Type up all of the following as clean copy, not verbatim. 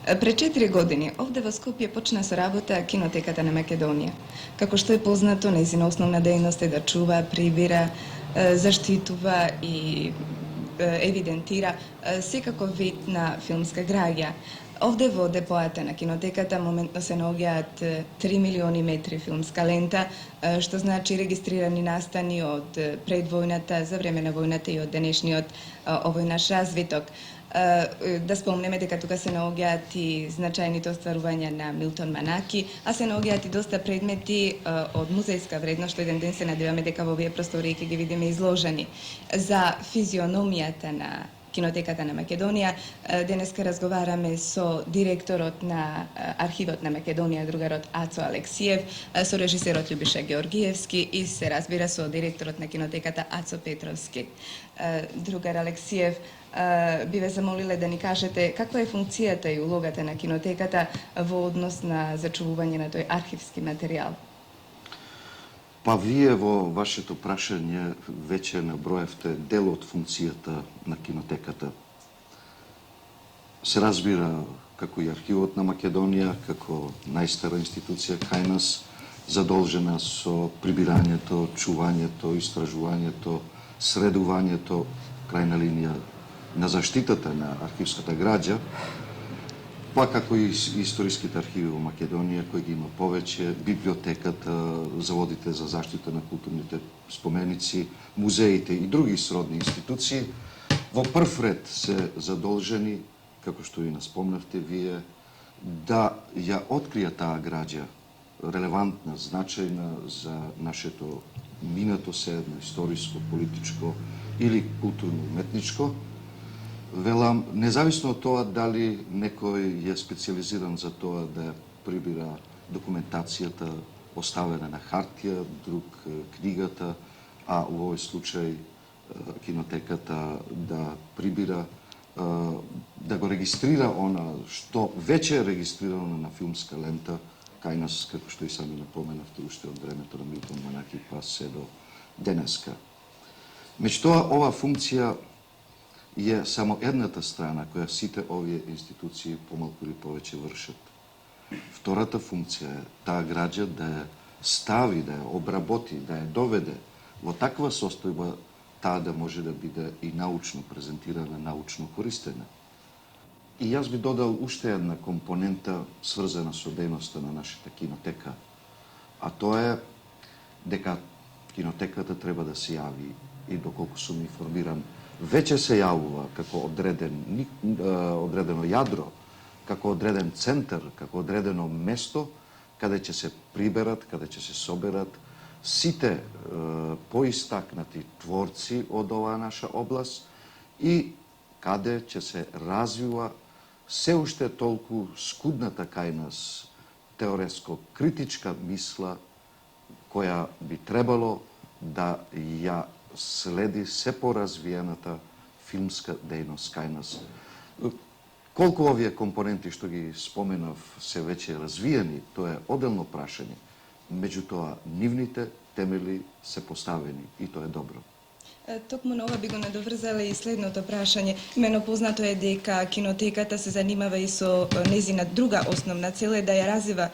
Пред 4 години овде во Скопје почна со работа Кинотеката на Македонија. Како што е познато, нејзина основна дејност е да чува, прибира, заштитува и евидентира секаков вид на филмска граѓа. Овде во депоата на кинотеката моментно се наоѓаат 3 милиони метри филмска лента, што значи регистрирани настани од предвојната, за време на војната и од денешниот овој наш развиток. Да спомнеме дека тука се наоѓаат и значајните остварувања на Милтон Манаки, а се наоѓаат и доста предмети од музејска вредност, што еден ден се надеваме дека во овие простори ќе ги видиме изложени. За физиономијата на Кинотеката на Македонија, денеска разговараме со директорот на Архивот на Македонија, другарот Ацо Алексиев, со режисерот Љубиша Георгиевски и се разбира со директорот на Кинотеката Ацо Петровски. Другар Алексиев, би ве замолиле да ни кажете каква е функцијата и улогата на Кинотеката во однос на зачувување на тој архивски материјал. Па вие во вашето прашање веќе наброевте дел од функцијата на Кинотеката. Се разбира како и Архивот на Македонија, како најстара институција кај нас, задолжена со прибирањето, чувањето, истражувањето, средувањето, крајна линија на заштитата на архивската граѓа, па како и историските архиви во Македонија, кои ги има повеќе, библиотеката, заводите за заштита на културните споменици, музеите и други сродни институции, во прв ред се задолжени, како што и наспомнавте вие, да ја открија таа граѓа, релевантна, значајна за нашето минато седно, историско, политичко или културно-уметничко. Велам, независно од тоа дали некој е специализиран за тоа да прибира документацијата оставена на хартија, друг книгата, а во овој случај Кинотеката да прибира, да го регистрира она што веќе е регистрирано на филмска лента кај нас, како што и сами напоменавте, уште од времето на Милтон Манаки па се до денеска. Меѓутоа, ова функција е само едната страна која сите овие институции помалку или повеќе вршат. Втората функција е таа граѓа да ја стави, да ја обработи, да ја доведе во таква состојба таа да може да биде и научно презентирана, научно користена. И јас би додал уште една компонента сврзана со дејноста на нашата кинотека, а тоа е дека Кинотеката треба да се јави и доколку сум информиран, веќе се јавува како одредено јадро, како одреден центар, како одредено место, каде ќе се приберат, каде ќе се соберат сите поистакнати творци од оваа наша област и каде ќе се развива се уште толку скудната кај нас теоретско-критичка мисла, која би требало да ја следи се поразвиената филмска дејност кај нас. Колку овие компоненти што ги споменав се веќе развиени, тоа е одделно прашање. Меѓутоа, нивните темели се поставени и тоа е добро. Токму на ова би го надоврзала и следното прашање. Имено познато е дека Кинотеката се занимава и со незина друга основна цел е да ја развива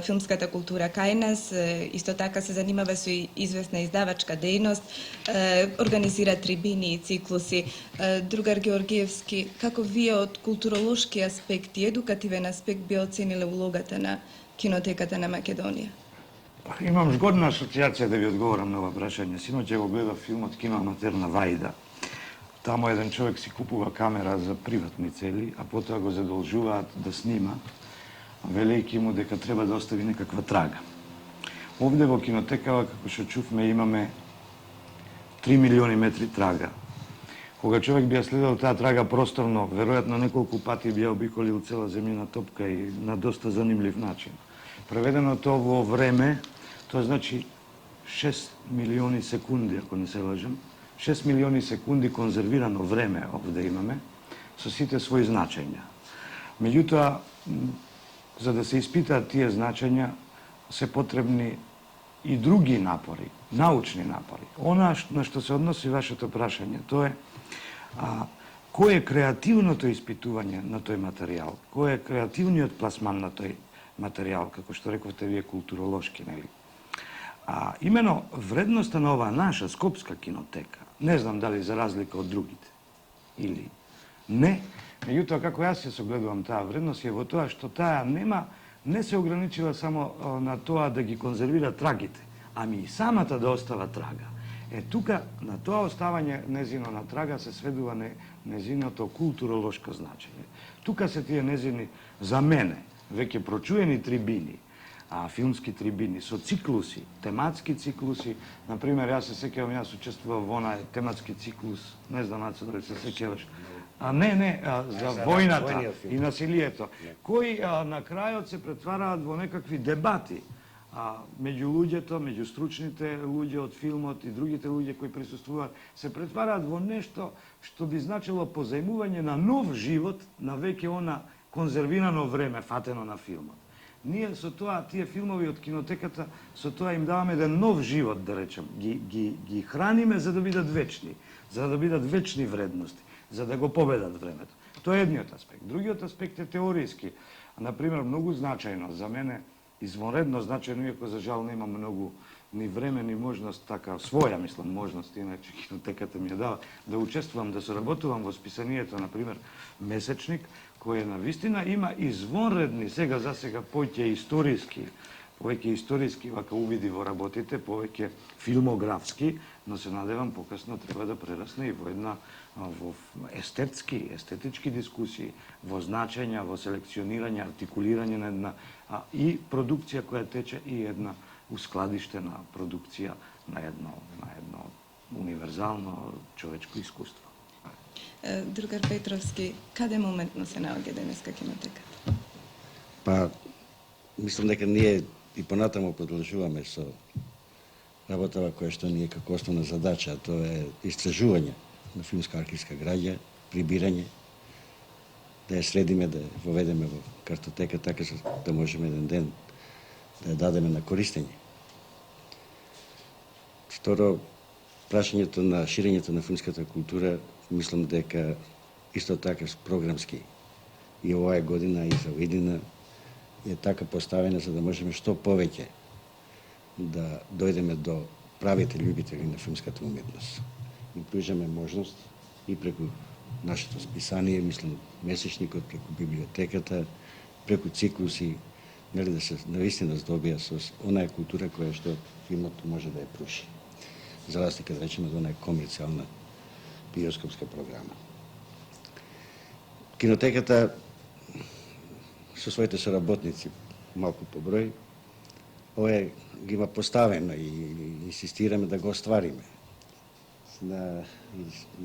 филмската култура кај нас, исто така се занимава со известна издавачка дејност, организира трибини и циклуси. Другар Георгиевски, како вие од културолошки аспект и едукативен аспект би оцениле улогата на Кинотеката на Македонија? Имам згодна асоциација да ви одговорам на ова прашање. Синоќ го гледав филмот Кино Аматерна Вајда. Тамо еден човек си купува камера за приватни цели, а потоа го задолжуваат да снима, велејќи му дека треба да остави некаква трага. Овде во Кинотекава, како што чувме, имаме 3 милиони метри трага. Кога човек би ја следел таа трага просторно, веројатно неколку пати би ја обиколил цела земјина топка и на доста занимлив начин. Преведено тоа во време, тоа значи 6 милиони секунди, ако не се лажам. 6 милиони секунди конзервирано време овде имаме, со сите своји значења. Меѓутоа, за да се испитаат тие значења, се потребни и други напори, научни напори. Она на што се односи вашето прашање, тоа е кој е креативното испитување на тој материјал, кој е креативниот пласман на тој материјал, како што рековте вие, културолошки, нели? А имено вредноста на оваа наша скопска кинотека, не знам дали за разлика од другите или не, меѓутоа како јас се согледувам таа вредност е во тоа што таа не се ограничила само на тоа да ги конзервира трагите, ами и самата да остава трага. Тука, на тоа оставање незино на трага се сведува незиното културолошко значење. Тука се тие незини, за мене, веќе прочуени трибини, филмски трибини, со циклуси, тематски циклуси. Например, јас се сеќавам, јас учествував во онај тематски циклус, не знам, Ацо, дали се сеќаваш, за војната и насилието, кои на крајот се претвараат во некакви дебати меѓу луѓето, меѓу стручните луѓе од филмот и другите луѓе кои присуствуваат, се претвараат во нешто што би значило позајмување на нов живот на веќе она конзервирано време фатено на филмот. Ние со тоа, тие филмови од кинотеката, со тоа им даваме еден нов живот, да речем. Ги храниме за да бидат вечни, за да бидат вечни вредности, за да го победат времето. Тоа е едниот аспект. Другиот аспект е теоријски. Например, многу значајно за мене, извонредно значајно, иако за жал нема многу ни време, ни можност, така, своја, мислам, можност, иначе кинотеката ми ја дава, да учествувам, да соработувам во списанието, например, Месечник, кој навистина има извонредни, сега за сега повеќе историски вака увиди во работите, повеќе филмографски, но се надевам покасно треба да прерасне и во една во естетички дискусии, во значења, во селекционирање, артикулирање на една и продукција која тече и една ускладиштена продукција на едно универзално човечко искуство. Другар Петровски, каде моментно се наоѓа денеска кинотеката? Па, мислам дека ние и понатаму продолжуваме со работава која што ни е како основна задача, а тоа е истражување на филмска архивска граѓа, прибирање, да ја следиме, да ја воведеме во картотека, така да можеме еден ден да ја дадеме на користење. Второ, прашањето на ширењето на филмската култура, мислам дека исто така програмски и оваа година и за иднина е така поставена за да можеме што повеќе да дојдеме до правите љубители на филмската уметност. И пружаме можност и преку нашето списание, мислам, Месечникот, преку библиотеката, преку циклуси, нели да се навистина здобија со онаа култура која што филмот може да ја пруши. За разлика, да речеме, од онаа комерцијална биоскопска програма. Кинотеката со своите соработници, малку по број, ова ги има поставено и инсистираме да го оствариме.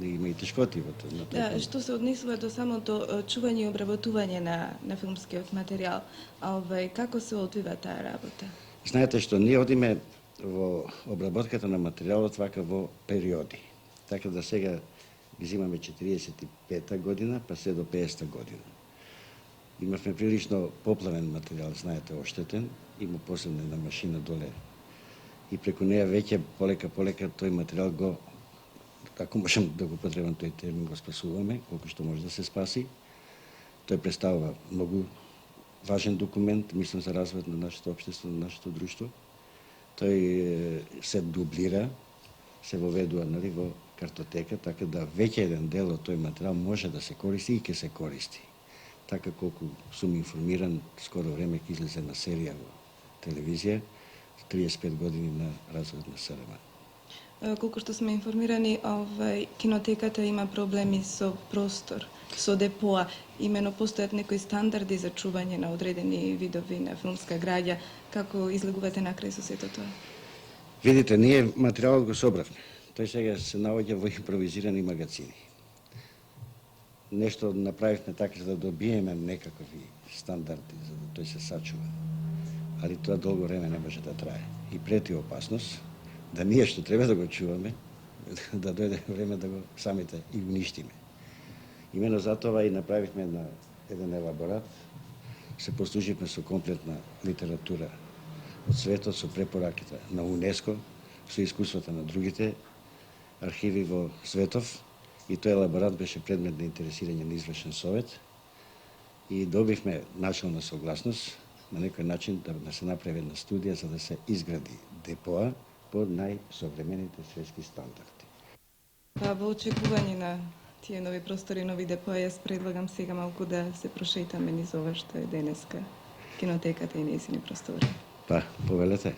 Има и тешкоти во тоа. Да, што се однесува до самото чување и обработување на филмскиот материјал, како се одвива таа работа? Знаете што, ние одиме во обработката на материјалот вака во периоди. Така да сега ги земаме 45-та година, па се до 50-та година. Имавме прилично поплавен материјал, знаете, оштетен, има посебна една машина доле. И преку неја веќе полека тој материјал го, ако можем да го потребам тој термин, го спасуваме, колку што може да се спаси. Тој представува многу важен документ, мислам, за развојот на нашето општество, на нашето друштво. Тој се дублира, се воведува, нали, во картотека, така да веќе еден дел од тој материјал може да се користи и ќе се користи. Така колку сум информиран, скоро време ќе излезе на серија во телевизија, 35 години на развојот на СРМ. Колку што сме информирани, кинотеката има проблеми со простор, со депоа. Имено постојат некои стандарди за чување на одредени видови на филмска граѓа. Како излегувате накрај со сето тоа? Видите, ние материјалот го собравме. Тој сега се наоѓа во импровизирани магазини. Нешто направивме така за да добиеме некакви стандарди, за да тој се сачува. Али тоа долго време не може да трае. И прети опасност да ние што треба да го чуваме, да дојде време да го самите и уништиме. Имено затоа и направивме еден елаборат, се послуживме со комплетна литература од светот, со препораките на УНЕСКО, со искуствата на другите архиви во светов и тој елаборат беше предмет на интересирање на извршен совет и добивме начална согласност на некој начин да се направи една студија за да се изгради депоа по најсовремените светски стандарди. Па во очекување на тие нови простори, нови депоа, јас предлагам сега малку да се прошетаме низ ова што е денеска кинотеката и нејзини простори. Па, повелете.